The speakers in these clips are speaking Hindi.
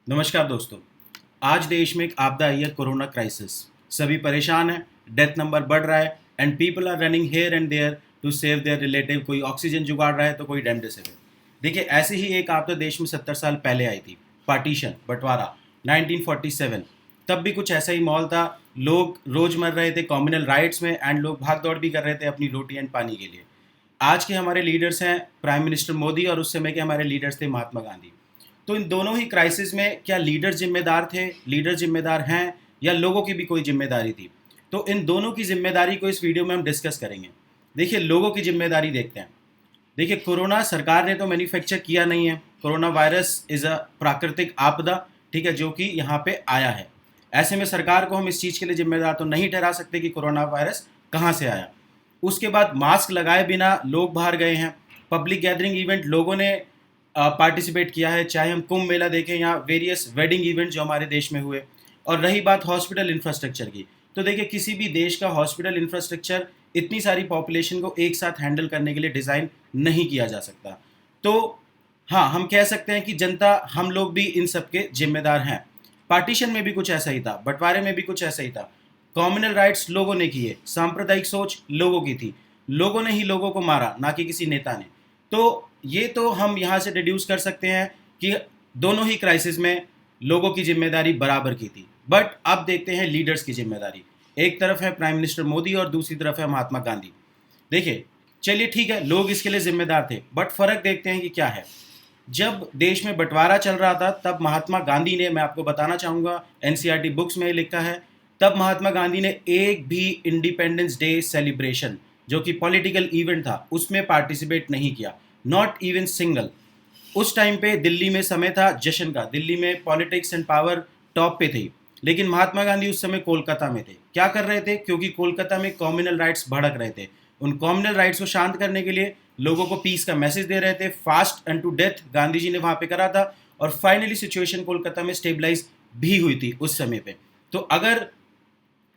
नमस्कार दोस्तों। आज देश में एक आपदा आई है, कोरोना क्राइसिस। सभी परेशान हैं, डेथ नंबर बढ़ रहा है and people are running here and there to save their relative. कोई ऑक्सीजन जुगाड़ रहा है तो कोई रेमडेसिविर। देखिए, ऐसी ही एक आपदा देश में 70 साल पहले आई थी, पार्टीशन, बंटवारा, 1947। तब भी कुछ ऐसा ही माहौल था। लोग रोज मर रहे थे कॉम्युनल राइट्स में एंड लोग भाग दौड़ भी कर रहे थे अपनी रोटी एंड पानी के लिए। आज के हमारे लीडर्स हैं प्राइम मिनिस्टर मोदी और उस समय के हमारे लीडर्स थे महात्मा गांधी। तो इन दोनों ही क्राइसिस में क्या लीडर जिम्मेदार थे, लीडर जिम्मेदार हैं, या लोगों की भी कोई जिम्मेदारी थी? तो इन दोनों की जिम्मेदारी को इस वीडियो में हम डिस्कस करेंगे। देखिए, लोगों की जिम्मेदारी देखते हैं। देखिए, कोरोना सरकार ने तो मैन्युफैक्चर किया नहीं है। कोरोना वायरस इज़ अ प्राकृतिक आपदा, ठीक है, जो कि यहाँ पे आया है। ऐसे में सरकार को हम इस चीज़ के लिए जिम्मेदार तो नहीं ठहरा सकते कि कोरोना वायरस कहाँ से आया। उसके बाद मास्क लगाए बिना लोग बाहर गए हैं। पब्लिक गैदरिंग इवेंट लोगों ने पार्टिसिपेट किया है, चाहे हम कुंभ मेला देखें या वेरियस वेडिंग इवेंट जो हमारे देश में हुए। और रही बात हॉस्पिटल इंफ्रास्ट्रक्चर की, तो देखिए, किसी भी देश का हॉस्पिटल इंफ्रास्ट्रक्चर इतनी सारी पॉपुलेशन को एक साथ हैंडल करने के लिए डिज़ाइन नहीं किया जा सकता। तो हाँ, हम कह सकते हैं कि जनता, हम लोग भी इन सब के जिम्मेदार हैं। पार्टीशन में भी कुछ ऐसा ही था, बंटवारे में भी कुछ ऐसा ही था। कॉम्युनल राइट्स लोगों ने किए, सांप्रदायिक सोच लोगों की थी। लोगों ने ही लोगों को मारा, ना कि किसी नेता ने। तो ये तो हम यहाँ से डिड्यूस कर सकते हैं कि दोनों ही क्राइसिस में लोगों की जिम्मेदारी बराबर की थी। बट अब देखते हैं लीडर्स की जिम्मेदारी। एक तरफ है प्राइम मिनिस्टर मोदी और दूसरी तरफ है महात्मा गांधी। देखिए, चलिए ठीक है, लोग इसके लिए जिम्मेदार थे, बट फर्क देखते हैं कि क्या है। जब देश में बंटवारा चल रहा था तब महात्मा गांधी ने, मैं आपको बताना चाहूँगा, एनसीईआरटी बुक्स में लिखा है, तब महात्मा गांधी ने एक भी इंडिपेंडेंस डे सेलिब्रेशन जो कि पॉलिटिकल इवेंट था उसमें पार्टिसिपेट नहीं किया, नॉट इवन सिंगल। उस टाइम पे दिल्ली में समय था जश्न का, दिल्ली में पॉलिटिक्स एंड पावर टॉप पे थी। लेकिन महात्मा गांधी उस समय कोलकाता में थे। क्या कर रहे थे? क्योंकि कोलकाता में कॉम्युनल राइट्स भड़क रहे थे। उन कॉम्युनल राइट्स को शांत करने के लिए लोगों को पीस का मैसेज दे रहे थे। Fast unto death Gandhi ji ने वहाँ पे करा था और फाइनली सिचुएशन कोलकाता में स्टेबलाइज भी हुई थी उस समय पे। तो अगर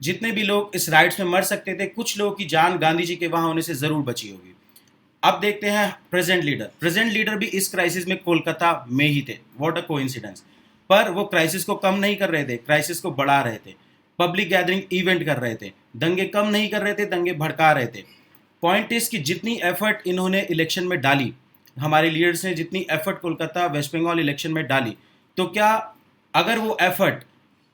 जितने भी लोग इस राइट्स में मर सकते थे, कुछ लोगों की जान गांधी जी के वहाँ होने से ज़रूर बची होगी। अब देखते हैं प्रेजेंट लीडर। प्रेजेंट लीडर भी इस क्राइसिस में कोलकाता में ही थे। What a coincidence. पर वो क्राइसिस को कम नहीं कर रहे थे, क्राइसिस को बढ़ा रहे थे। पब्लिक गैदरिंग इवेंट कर रहे थे, दंगे कम नहीं कर रहे थे, दंगे भड़का रहे थे। पॉइंट इज कि जितनी एफर्ट इन्होंने इलेक्शन में डाली, हमारे लीडर्स ने जितनी एफर्ट कोलकाता वेस्ट बंगाल इलेक्शन में डाली, तो क्या अगर वो एफर्ट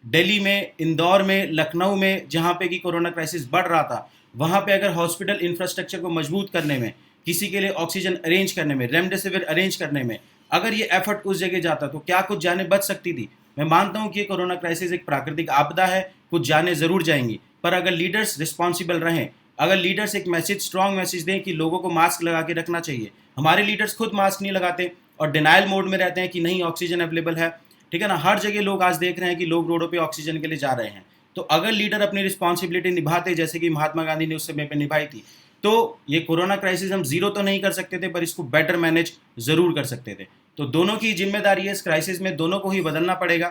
दिल्ली में, इंदौर में, लखनऊ में, जहाँ पे कि कोरोना क्राइसिस बढ़ रहा था, वहाँ पे अगर हॉस्पिटल इंफ्रास्ट्रक्चर को मजबूत करने में, किसी के लिए ऑक्सीजन अरेंज करने में, रेमडेसिविर अरेंज करने में, अगर ये एफर्ट उस जगह जाता तो क्या कुछ जानें बच सकती थी? मैं मानता हूँ कि ये कोरोना क्राइसिस एक प्राकृतिक आपदा है, कुछ जानें ज़रूर जाएंगी। पर अगर लीडर्स रिस्पॉन्सिबल रहें, अगर लीडर्स एक मैसेज, स्ट्रॉन्ग मैसेज दें कि लोगों को मास्क लगा के रखना चाहिए। हमारे लीडर्स खुद मास्क नहीं लगाते और डिनाइल मोड में रहते हैं कि नहीं ऑक्सीजन अवेलेबल है, ठीक है ना। हर जगह लोग आज देख रहे हैं कि लोग रोडों पे ऑक्सीजन के लिए जा रहे हैं। तो अगर लीडर अपनी रिस्पॉन्सिबिलिटी निभाते जैसे कि महात्मा गांधी ने उस समय पे निभाई थी, तो ये कोरोना क्राइसिस हम जीरो तो नहीं कर सकते थे, पर इसको बेटर मैनेज जरूर कर सकते थे। तो दोनों की जिम्मेदारी है इस क्राइसिस में, दोनों को ही बदलना पड़ेगा।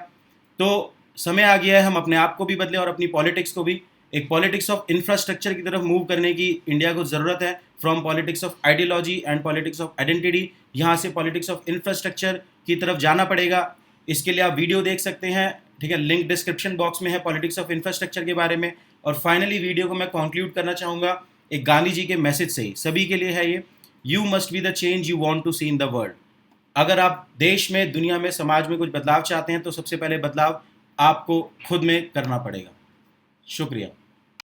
तो समय आ गया है हम अपने आप को भी बदलें और अपनी पॉलिटिक्स को भी। एक पॉलिटिक्स ऑफ इंफ्रास्ट्रक्चर की तरफ मूव करने की इंडिया को ज़रूरत है। From politics of ideology and politics of identity, यहाँ से पॉलिटिक्स ऑफ इंफ्रास्ट्रक्चर की तरफ जाना पड़ेगा। इसके लिए आप वीडियो देख सकते हैं, ठीक है, लिंक डिस्क्रिप्शन बॉक्स में है पॉलिटिक्स ऑफ इंफ्रास्ट्रक्चर के बारे में। और फाइनली वीडियो को मैं कंक्लूड करना चाहूँगा एक गांधी जी के मैसेज से ही, सभी के लिए है ये। You must be the change you want to see in the world. अगर आप देश में, दुनिया में, समाज में कुछ बदलाव चाहते हैं तो सबसे पहले बदलाव आपको खुद में करना पड़ेगा। शुक्रिया।